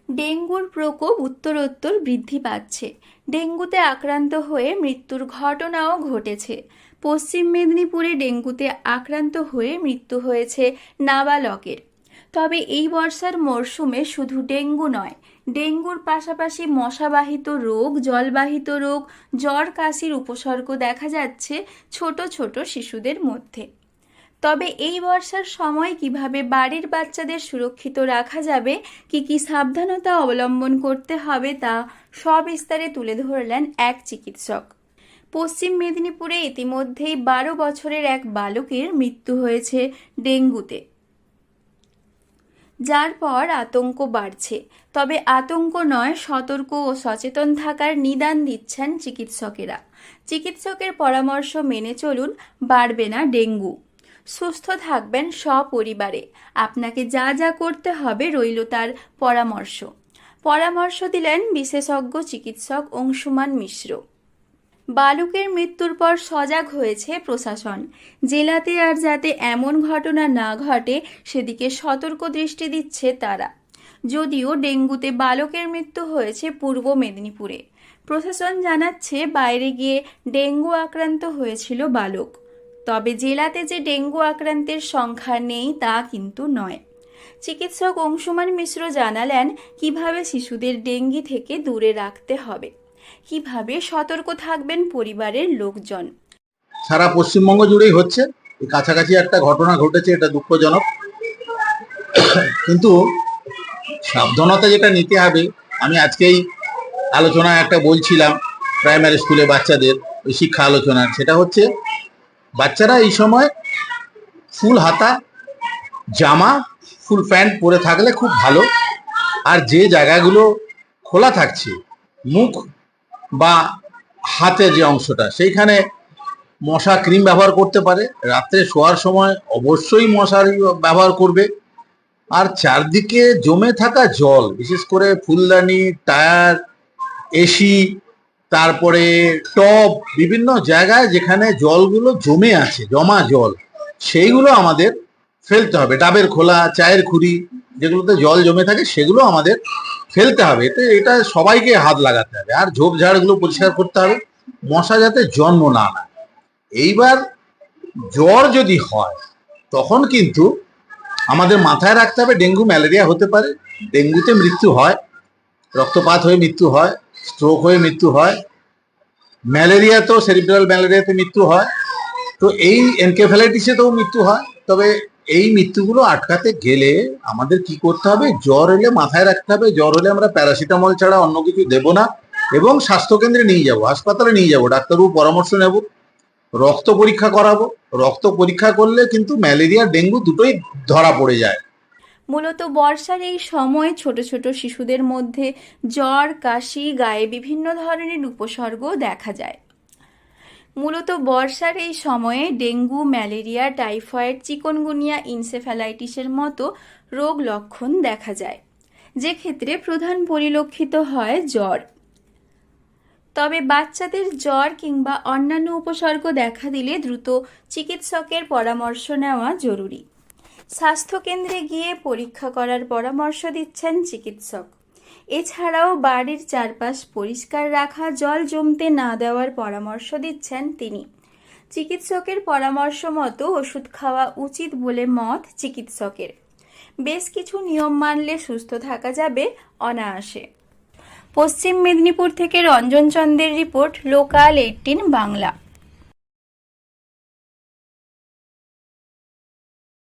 ডেঙ্গুর প্রকোপ উত্তরোত্তর বৃদ্ধি পাচ্ছে। ডেঙ্গুতে আক্রান্ত হয়ে মৃত্যুর ঘটনাও ঘটেছে। পশ্চিম মেদিনীপুরে ডেঙ্গুতে আক্রান্ত হয়ে মৃত্যু হয়েছে নাবালকের। তবে এই বর্ষার মরশুমে শুধু ডেঙ্গু নয়, ডেঙ্গুর পাশাপাশি মশাবাহিত রোগ, জলবাহিত রোগ, জ্বর, কাশির উপসর্গ দেখা যাচ্ছে ছোট ছোট শিশুদের মধ্যে। তবে এই বর্ষার সময় কিভাবে বাড়ির বাচ্চাদের সুরক্ষিত রাখা যাবে, কি সাবধানতা অবলম্বন করতে হবে তা সবিস্তারে তুলে ধরলেন এক চিকিৎসক। পশ্চিম মেদিনীপুরে ইতিমধ্যেই 12 বছরের এক বালকের মৃত্যু হয়েছে ডেঙ্গুতে, যার পর আতঙ্ক বাড়ছে। তবে আতঙ্ক নয়, সতর্ক ও সচেতন থাকার নিদান দিচ্ছেন চিকিৎসকেরা। চিকিৎসকের পরামর্শ মেনে চলুন, বাড়বে না ডেঙ্গু। সুস্থ থাকবেন সপরিবারে। আপনাকে যা যা করতে হবে রইল তার পরামর্শ দিলেন বিশেষজ্ঞ চিকিৎসক অংশুমান মিশ্র। বালকের মৃত্যুর পর সজাগ হয়েছে প্রশাসন। জেলাতে আর যাতে এমন ঘটনা না ঘটে সেদিকে সতর্ক দৃষ্টি দিচ্ছে তারা। যদিও ডেঙ্গুতে বালকের মৃত্যু হয়েছে পূর্ব মেদিনীপুরে, প্রশাসন জানাচ্ছে বাইরে গিয়ে ডেঙ্গু আক্রান্ত হয়েছিল বালক। তবে জেলাতে যে ডেঙ্গু আক্রান্তের সংখ্যা নেই তা কিন্তু নয়। চিকিৎসক অংশুমান মিশ্র জানালেন কিভাবে শিশুদের ডেঙ্গি থেকে দূরে রাখতে হবে, কিভাবে সতর্ক থাকবেন পরিবারের লোকজন। সারা পশ্চিমবঙ্গ জুড়েই হচ্ছে, এই কাছাকাছি একটা ঘটনা ঘটেছে, এটা দুঃখজনক। কিন্তু সাবধানতা যেটা নিতে হবে, আমি আজকেই আলোচনায় একটা বলছিলাম প্রাইমারি স্কুলে বাচ্চাদের ওই শিক্ষা আলোচনার, সেটা হচ্ছে বাচ্চারা এই সময় ফুল হাতা জামা, ফুল প্যান্ট পরে থাকলে খুব ভালো। আর যে জায়গাগুলো খোলা থাকছে, মুখ বা হাতের যে অংশটা, সেইখানে মশা ক্রিম ব্যবহার করতে পারে। রাত্রে শোয়ার সময় অবশ্যই মশারি ব্যবহার করবে। আর চারদিকে জমে থাকা জল, বিশেষ করে ফুলদানি, টায়ার, এসি, তারপরে টব, বিভিন্ন জায়গায় যেখানে জলগুলো জমে আছে, জমা জল, সেইগুলো আমাদের ফেলতে হবে। ডাবের খোলা, চায়ের খুঁড়ি, যেগুলোতে জল জমে থাকে সেগুলো আমাদের ফেলতে হবে। এটা সবাইকে হাত লাগাতে হবে। আর ঝোপঝাড়গুলো পরিষ্কার করতে হবে, মশা যাতে জন্ম না নেয়। এইবার জ্বর যদি হয় তখন কিন্তু আমাদের মাথায় রাখতে হবে ডেঙ্গু ম্যালেরিয়া হতে পারে। ডেঙ্গুতে মৃত্যু হয়, রক্তপাত হয়ে মৃত্যু হয়, স্ট্রোক হয়ে মৃত্যু হয়। ম্যালেরিয়া তো সেরিব্রাল ম্যালেরিয়াতে মৃত্যু হয়, তো এই এনকেফ্যালাইটিসেতেও মৃত্যু হয়। তবে এই মৃত্যুগুলো আটকাতে গেলে আমাদের কি করতে হবে, জ্বর এলে মাথায় রাখতে হবে, জ্বর হলে আমরা প্যারাসিটামল ছাড়া অন্য কিছু দেব না, এবং স্বাস্থ্যকেন্দ্রে নিয়ে যাব, হাসপাতালে নিয়ে যাব, ডাক্তারবাবু পরামর্শ নেব, রক্ত পরীক্ষা করাবো। রক্ত পরীক্ষা করলে কিন্তু ম্যালেরিয়া ডেঙ্গু দুটোই ধরা পড়ে যায়। মূলত বর্ষার এই সময় ছোট ছোট শিশুদের মধ্যে জ্বর, কাশি, গায়ে বিভিন্ন ধরনের উপসর্গ দেখা যায়। মূলত বর্ষার এই সময়ে ডেঙ্গু, ম্যালেরিয়া, টাইফয়েড, চিকনগুনিয়া, ইনসেফ্যালাইটিসের মতো রোগ লক্ষণ দেখা যায়, যে ক্ষেত্রে প্রধান পরিলক্ষিত হয় জ্বর। তবে বাচ্চাদের জ্বর কিংবা অন্যান্য উপসর্গ দেখা দিলে দ্রুত চিকিৎসকের পরামর্শ নেওয়া জরুরি। স্বাস্থ্যকেন্দ্রে গিয়ে পরীক্ষা করার পরামর্শ দিচ্ছেন চিকিৎসক। এছাড়াও বাড়ির চারপাশ পরিষ্কার রাখা, জল জমতে না দেওয়ার পরামর্শ দিচ্ছেন তিনি। চিকিৎসকের পরামর্শ মতো ওষুধ খাওয়া উচিত বলে মত চিকিৎসকের। বেশ কিছু নিয়ম মানলে সুস্থ থাকা যাবে অনায়াসে। পশ্চিম মেদিনীপুর থেকে রঞ্জন চন্দ্রের রিপোর্ট, লোকাল 18 বাংলা।